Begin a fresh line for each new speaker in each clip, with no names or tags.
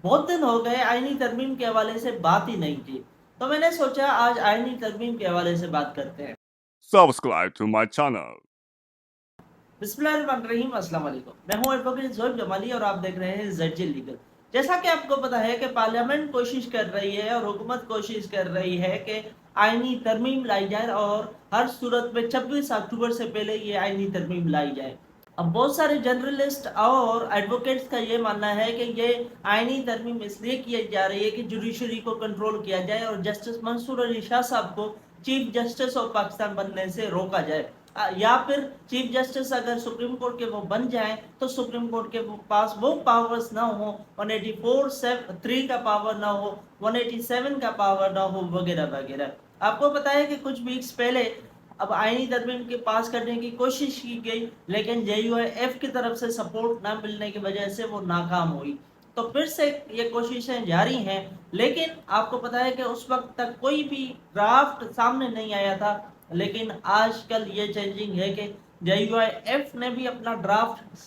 बहुत दिन हो गए आईनी तरमीम के हवाले से बात ही नहीं की, तो मैंने सोचा आज आईनी तरमीम के हवाले से बात करते हैं।
Subscribe to my channel.
बिस्मिल्लाहिर्रहमानिर्रहीम, अस्सलाम वालेकुम। मैं हूं एडवोकेट ज़ोहैब जमाली और आप देख रहे हैं ZJ लीगल। जैसा कि आपको पता है कि पार्लियामेंट कोशिश कर रही है और हुकूमत कोशिश कर रही है कि आईनी तरमीम लाई जाए और हर सूरत में 26 अक्टूबर से पहले ये आईनी तरमीम लाई जाए। अब बहुत सारे जर्नलिस्ट और एडवोकेट्स का ये मानना है कि ये आईनी तरमीम इसलिए की जा रही है कि जुडिशरी को कंट्रोल किया जाए और जस्टिस मंसूर अली शाह साहब को चीफ जस्टिस ऑफ पाकिस्तान बनने से रोका जाए, या फिर चीफ जस्टिस अगर सुप्रीम कोर्ट के वो बन जाएं तो सुप्रीम कोर्ट के पास वो पावर्स ना हो, 184(3) का पावर ना हो, 187 का पावर ना हो, वगैरह वगैरह। आपको पता है कि कुछ वीक्स पहले अब आईनी तरमीम के पास करने की कोशिश की गई, लेकिन JUIF की तरफ से सपोर्ट ना मिलने की वजह से वो नाकाम हुई। तो फिर से ये कोशिशें जारी हैं, लेकिन आपको पता है कि उस वक्त तक कोई भी ड्राफ्ट सामने नहीं आया था। लेकिन आजकल ये चेंजिंग है कि JUIF ने भी अपना ड्राफ्ट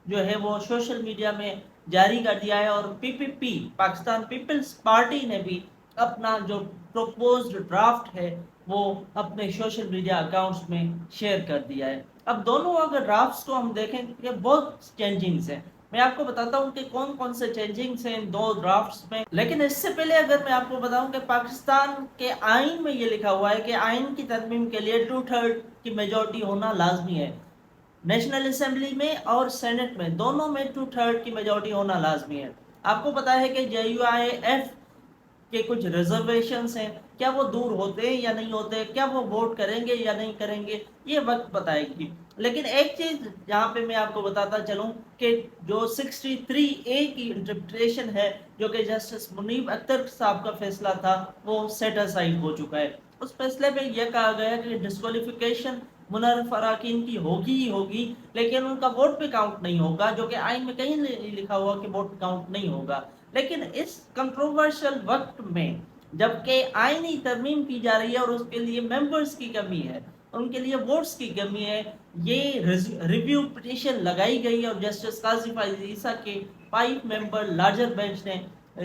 जो है वो सोशल मीडिया में जारी कर दिया है और PPP पाकिस्तान पीपल्स पार्टी ने भी अपना जो प्रोपोज्ड ड्राफ्ट है वो अपने सोशल मीडिया अकाउंट्स में शेयर कर दिया है। अब दोनों अगर ड्राफ्ट्स को हम देखें तो ये बहुत चेंजिंग्स हैं। मैं आपको बताता हूँ कि कौन कौन से चेंजिंग्स हैं इन दो ड्राफ्ट्स में, लेकिन इससे पहले अगर मैं आपको बताऊं कि पाकिस्तान के आइन में ये लिखा हुआ है कि आइन की तरमीम के लिए 2/3 की मेजॉरिटी होना लाजमी है। नेशनल असेंबली में और सेनेट में दोनों में 2/3 की मेजॉरिटी होना लाजमी है। आपको पता है कि JUIF के कुछ रिजर्वेशंस हैं, क्या वो दूर होते हैं या नहीं होते, क्या वो वोट करेंगे या नहीं करेंगे, ये वक्त बताएगी। लेकिन एक चीज जहां पे मैं आपको बताता चलूं कि जो 63A की इंटरप्रिटेशन है, जो कि जस्टिस मुनीब अख्तर साहब का फैसला था, वो सेट असाइड हो चुका है। उस फैसले में यह कहा गया कि डिस्क्वालिफिकेशन मुनर्रफ अराकीन की होगी ही होगी, लेकिन उनका वोट भी काउंट नहीं होगा, जो कि आइन में कहीं नहीं लिखा हुआ कि वोट काउंट नहीं होगा। लेकिन इस कंट्रोवर्शियल वक्त में जबकि आईनी तरमीम की जा रही है और उसके लिए मेंबर्स की कमी है, उनके लिए वोट्स की कमी है, ये रिव्यू पिटीशन लगाई गई और जस्टिस काजी फाइज ईसा के 5 मेंबर लार्जर बेंच ने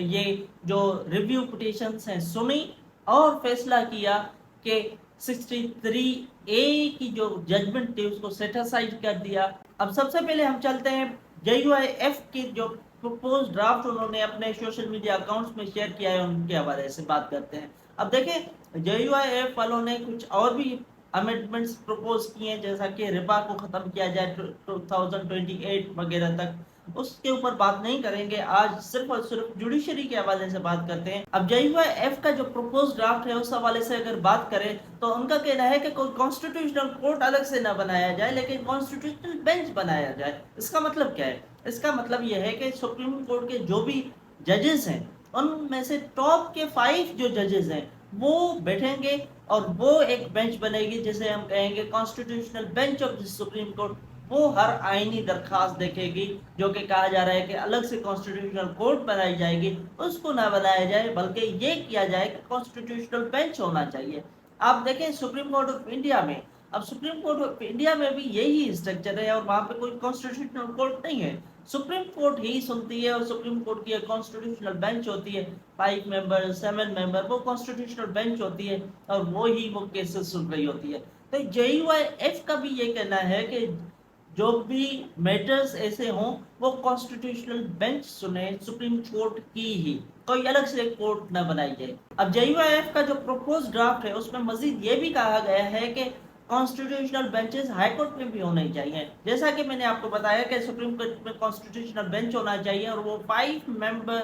ये जो रिव्यू पिटीशंस हैं सुनी और फैसला किया कि 63A की जो जजमेंट थी उसको सेटिसाइड कर दिया। अब सबसे पहले हम चलते हैं JUIF की जो प्रपोज ड्राफ्ट उन्होंने अपने सोशल मीडिया अकाउंट्स में शेयर किया है, उनके हवाले से बात करते हैं। अब देखें, JUIF वालों ने कुछ और भी अमेंडमेंट्स प्रपोज किए हैं, जैसा कि रिबा को खत्म किया जाए 2028 वगैरह तक। उसके ऊपर बात नहीं करेंगे, आज सिर्फ और सिर्फ जुडिशरी के हवाले से बात करते हैं। अब JUIF का जो प्रपोज ड्राफ्ट है उस हवाले से अगर बात करें तो उनका कहना है कि कोई कॉन्स्टिट्यूशनल कोर्ट अलग से ना बनाया जाए, लेकिन कॉन्स्टिट्यूशनल बेंच बनाया जाए। इसका मतलब क्या है? इसका मतलब यह है कि सुप्रीम कोर्ट के जो भी जजेस हैं उनमें से टॉप के 5 जो जजेस हैं वो बैठेंगे और वो एक बेंच बनेगी जिसे हम कहेंगे constitutional bench of the supreme court. वो हर आईनी दरखास्त देखेगी, जो कि कहा जा रहा है कि अलग से कॉन्स्टिट्यूशनल कोर्ट बनाई जाएगी, उसको ना बनाया जाए बल्कि ये किया जाए कि कॉन्स्टिट्यूशनल बेंच होना चाहिए। आप देखें सुप्रीम कोर्ट ऑफ इंडिया में, अब सुप्रीम कोर्ट ऑफ इंडिया में भी यही स्ट्रक्चर है और वहां पे कोई कॉन्स्टिट्यूशनल कोर्ट नहीं है, सुप्रीम कोर्ट ही सुनती है और सुप्रीम कोर्ट की कॉन्स्टिट्यूशनल बेंच होती है, 5 मेंबर 7 मेंबर, वो कॉन्स्टिट्यूशनल बेंच होती है और वो ही वो केसेस सुन रही होती है। तो JUIF का भी ये कहना है कि जो भी मैटर्स ऐसे हों वो कॉन्स्टिट्यूशनल बेंच सुने, सुप्रीम कोर्ट की ही, कोई अलग से कोर्ट न बनाई जाए। अब JUIF का जो प्रपोज ड्राफ्ट है उसमें मजीद ये भी कहा गया है कि कॉन्स्टिट्यूशनल बेंचेस हाई कोर्ट में भी होने चाहिए। जैसा कि मैंने आपको बताया कि सुप्रीम कोर्ट में कॉन्स्टिट्यूशनल बेंच होना चाहिए और वो 5 मेंबर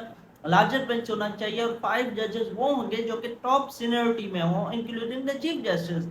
लार्जर बेंच होना चाहिए और 5 जजेस वो होंगे जो कि टॉप सीनियरिटी में हो, इंक्लूडिंग द चीफ जस्टिस।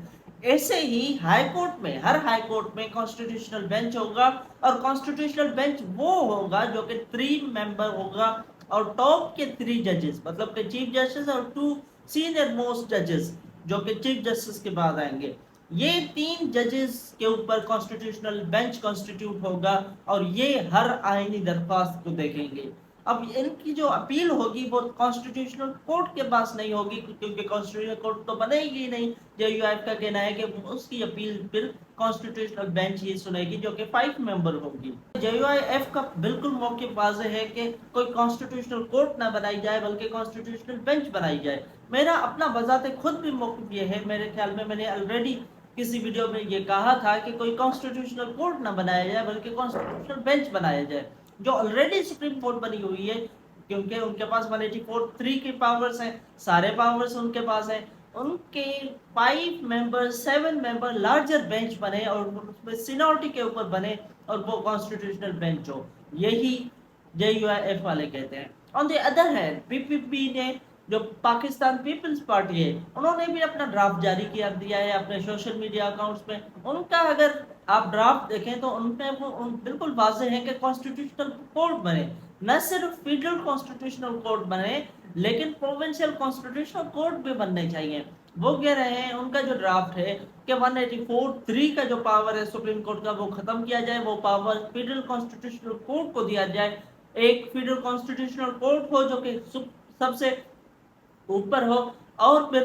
ऐसे ही हाई कोर्ट में, हर हाई कोर्ट में कॉन्स्टिट्यूशनल बेंच होगा और कॉन्स्टिट्यूशनल बेंच वो होगा जो कि 3 मेंबर होगा और टॉप के 3 जजेस मतलब कि चीफ जस्टिस और 2 सीनियर मोस्ट जजेस जो कि चीफ जस्टिस के बाद आएंगे, ये 3 जजेस के ऊपर कॉन्स्टिट्यूशनल बेंच कॉन्स्टिट्यूट होगा और ये हर आईनी दरख्वास्त को देखेंगे। अब इनकी जो अपील होगी वो कॉन्स्टिट्यूशनल कोर्ट के पास नहीं होगी, क्योंकि कॉन्स्टिट्यूशनल कोर्ट तो बनेगी नहीं। JUIF का कहना है कि उसकी अपील फिर कॉन्स्टिट्यूशनल बेंच ही सुनेगी जो कि 5 मेंबर होगी। JUIF का बिल्कुल मौक़िफ़ वाज़ेह है कि कोई कॉन्स्टिट्यूशनल कोर्ट ना बनाई जाए बल्कि कॉन्स्टिट्यूशनल बेंच बनाई जाए। मेरा अपना बज़ाते खुद भी मौक़िफ़ ये है, मेरे ख्याल में मैंने ऑलरेडी किसी वीडियो में ये कहा था कि कोई कॉन्स्टिट्यूशनल कोर्ट ना बनाया जाए बल्कि कॉन्स्टिट्यूशनल बेंच बनाया जाए, जो ऑलरेडी सुप्रीम कोर्ट बनी हुई है, क्योंकि उनके पास 184(3) की पावर्स हैं, सारे पावर्स उनके पास हैं। उनके 5 मेंबर 7 मेंबर लार्जर बेंच बने और उसमें सीनियरिटी के ऊपर बने और वो कॉन्स्टिट्यूशनल बेंच हो, यही JUIF वाले कहते हैं। On the other hand PPP ने, जो पाकिस्तान पीपल्स पार्टी है, उन्होंने भी अपना ड्राफ्ट जारी किया दिया है अपने सोशल मीडिया अकाउंट्स में। उनका अगर आप ड्राफ्ट देखें तो उनमें वो बिल्कुल वाज़ेह है कि कॉन्स्टिट्यूशनल कोर्ट बने, न सिर्फ फेडरल कॉन्स्टिट्यूशनल कोर्ट बने लेकिन प्रोविंशियल कॉन्स्टिट्यूशनल कोर्ट भी बनने चाहिए। वो कह रहे हैं, उनका जो ड्राफ्ट है कि 184(3) का जो पावर है सुप्रीम कोर्ट का वो खत्म किया जाए, वो पावर फेडरल कॉन्स्टिट्यूशनल कोर्ट को दिया जाए। एक फेडरल कॉन्स्टिट्यूशनल कोर्ट हो जो कि सबसे ऊपर हो, और फिर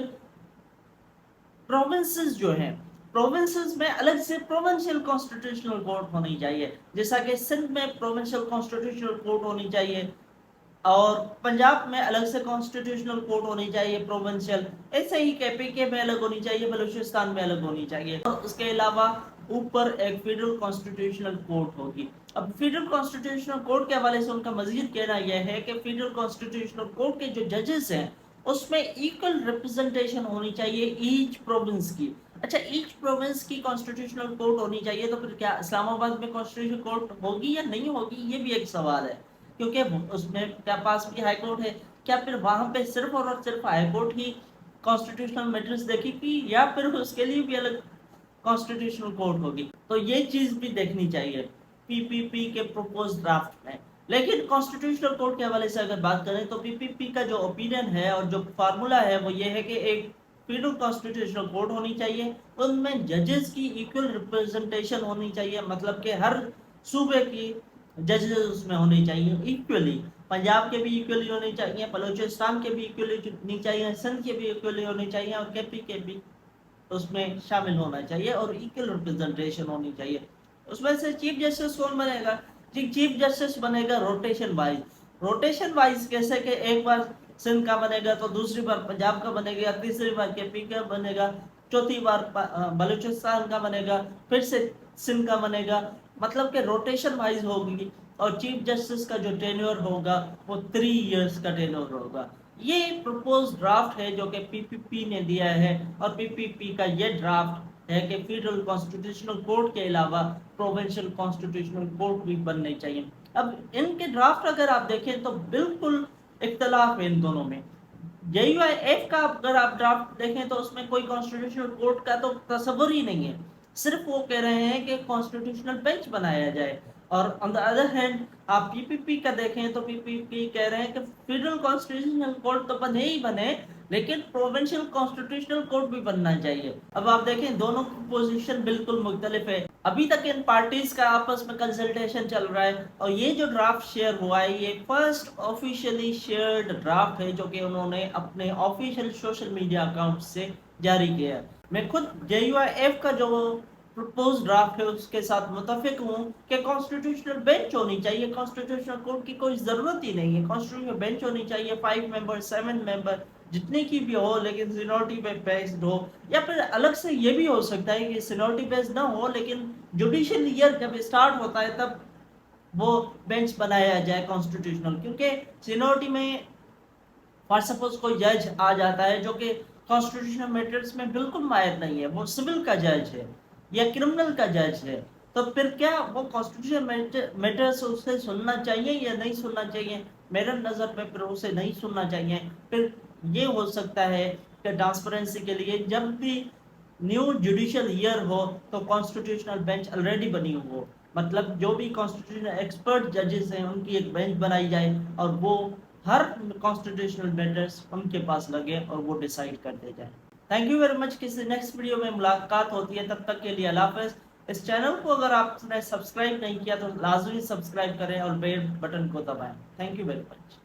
प्रोविंसेस जो हैं, प्रोविंसेस में अलग से प्रोविंशियल कॉन्स्टिट्यूशनल कोर्ट होनी चाहिए, जैसा कि सिंध में प्रोविंशियल कॉन्स्टिट्यूशनल कोर्ट होनी चाहिए और पंजाब में अलग से कॉन्स्टिट्यूशनल कोर्ट होनी चाहिए प्रोविंशियल, ऐसे ही KPK में अलग होनी चाहिए, बलूचिस्तान में अलग होनी चाहिए। और उसके अलावा ऊपर एक फेडरल कॉन्स्टिट्यूशनल कोर्ट होगी। अब फेडरल कॉन्स्टिट्यूशनल कोर्ट के हवाले से उनका मजीद कहना यह है कि फेडरल कॉन्स्टिट्यूशनल कोर्ट के जो जजेस हैं उसमें इक्वल रिप्रेजेंटेशन होनी चाहिए ईच प्रोविंस की। अच्छा, ईच प्रोविंस की कॉन्स्टिट्यूशनल कोर्ट होनी चाहिए, तो फिर क्या इस्लामाबाद में कॉन्स्टिट्यूशनल कोर्ट होगी या नहीं होगी, ये भी एक सवाल है, क्योंकि उसमें क्या पास भी हाई कोर्ट है, क्या फिर वहां पे सिर्फ और सिर्फ हाई कोर्ट ही कॉन्स्टिट्यूशनल मैटर्स देखेगी या फिर उसके लिए भी अलग कॉन्स्टिट्यूशनल कोर्ट होगी, तो ये चीज भी देखनी चाहिए PPP के प्रोपोज ड्राफ्ट में। लेकिन कॉन्स्टिट्यूशनल कोर्ट के हवाले से अगर बात करें तो PPP का जो ओपिनियन है और जो फार्मूला है वो ये है कि एक फेडरल कॉन्स्टिट्यूशनल कोर्ट होनी चाहिए, उनमें जजेस की इक्वल रिप्रेजेंटेशन होनी चाहिए, मतलब कि हर सूबे की जजेस उसमें होने चाहिए इक्वली। पंजाब के भी इक्वली होने चाहिए, बलूचिस्तान के भी इक्वली होनी चाहिए, सिंध के भी इक्वली होने चाहिए और KP के भी उसमें शामिल होना चाहिए और इक्वल रिप्रेजेंटेशन होनी चाहिए। उसमें से चीफ जस्टिस कौन बनेगा? चीफ जस्टिस बनेगा रोटेशन वाइज। रोटेशन वाइज कैसे कि एक बार सिंध का बनेगा तो दूसरी बार पंजाब का बनेगा, तीसरी बार KP का बनेगा, चौथी बार बलूचिस्तान का बनेगा, फिर से सिंध का बनेगा, मतलब कि रोटेशन वाइज होगी। और चीफ जस्टिस का जो टेन्योर होगा वो 3 इयर्स का टेन्योर होगा। ये प्रपोज ड्राफ्ट है जो कि PPP ने दिया है और PPP का ये ड्राफ्ट है कि फेडरल कॉन्स्टिट्यूशनल कोर्ट के अलावा प्रोविंशियल कॉन्स्टिट्यूशनल कोर्ट भी बनने चाहिए। अब इनके ड्राफ्ट अगर आप देखें तो बिल्कुल इख्तलाफ है इन दोनों में। JUIF का अगर आप ड्राफ्ट देखें तो उसमें कोई कॉन्स्टिट्यूशनल कोर्ट का तो तस्वुर ही नहीं है, सिर्फ वो कह रहे हैं कि कॉन्स्टिट्यूशनल बेंच बनाया जाए। और ऑन द अदर हैंड आप PPP का देखें तो PPP कह रहे हैं कि फेडरल कॉन्स्टिट्यूशनल कोर्ट तो बने ही बने लेकिन प्रोविंशियल कॉन्स्टिट्यूशनल कोर्ट भी बनना चाहिए। अब आप देखें दोनों की पोजीशन बिल्कुल मुख्तलिफ है। अभी तक इन पार्टीज का आपस में कंसल्टेशन चल रहा है और ये जो ड्राफ्ट शेयर हुआ है ये फर्स्ट ऑफिशियली शेयर्ड ड्राफ्ट है जो कि उन्होंने अपने ऑफिशियल सोशल मीडिया अकाउंट से जारी किया। मैं खुद JUIF का जो प्रपोज ड्राफ्ट है उसके साथ मुतफिक हूँ कि कॉन्स्टिट्यूशनल बेंच होनी चाहिए, कॉन्स्टिट्यूशनल कोर्ट की कोई जरूरत ही नहीं है। कॉन्स्टिट्यूशनल बेंच होनी चाहिए, 5 मेंबर 7 मेंबर जितनी की भी हो, लेकिन सीनियरिटी पे बेस्ड हो, या फिर अलग से ये भी हो सकता है कि सीनियरिटी बेस्ड ना हो लेकिन जुडिशियल ईयर जब स्टार्ट होता है तब वो बेंच बनाया जाए कॉन्स्टिट्यूशनल, क्योंकि सीनियरिटी में फॉर सपोज कोई जज आ जाता है जो कि कॉन्स्टिट्यूशनल मैटर्स में बिल्कुल माहिर नहीं है, वो सिविल का जज है या क्रिमिनल का जज है, तो फिर क्या वो कॉन्स्टिट्यूशनल मैटर्स उसे सुनना चाहिए या नहीं सुनना चाहिए? मेरे नज़र में फिर उसे नहीं सुनना चाहिए। फिर ये हो सकता है कि ट्रांसपेरेंसी के लिए जब भी न्यू जुडिशियल ईयर हो तो कॉन्स्टिट्यूशनल बेंच ऑलरेडी बनी हो, मतलब जो भी कॉन्स्टिट्यूशनल एक्सपर्ट जजेस हैं उनकी एक बेंच बनाई जाए और वो हर कॉन्स्टिट्यूशनल मैटर्स उनके पास लगे और वो डिसाइड करते जाए। Thank you very much. किसी नेक्स्ट वीडियो में मुलाकात होती है, तब तक के लिए अल्लाह हाफ़िज़। इस चैनल को अगर आपने सब्सक्राइब नहीं किया तो लाजमी सब्सक्राइब करें और बेल बटन को दबाएं। Thank you very much.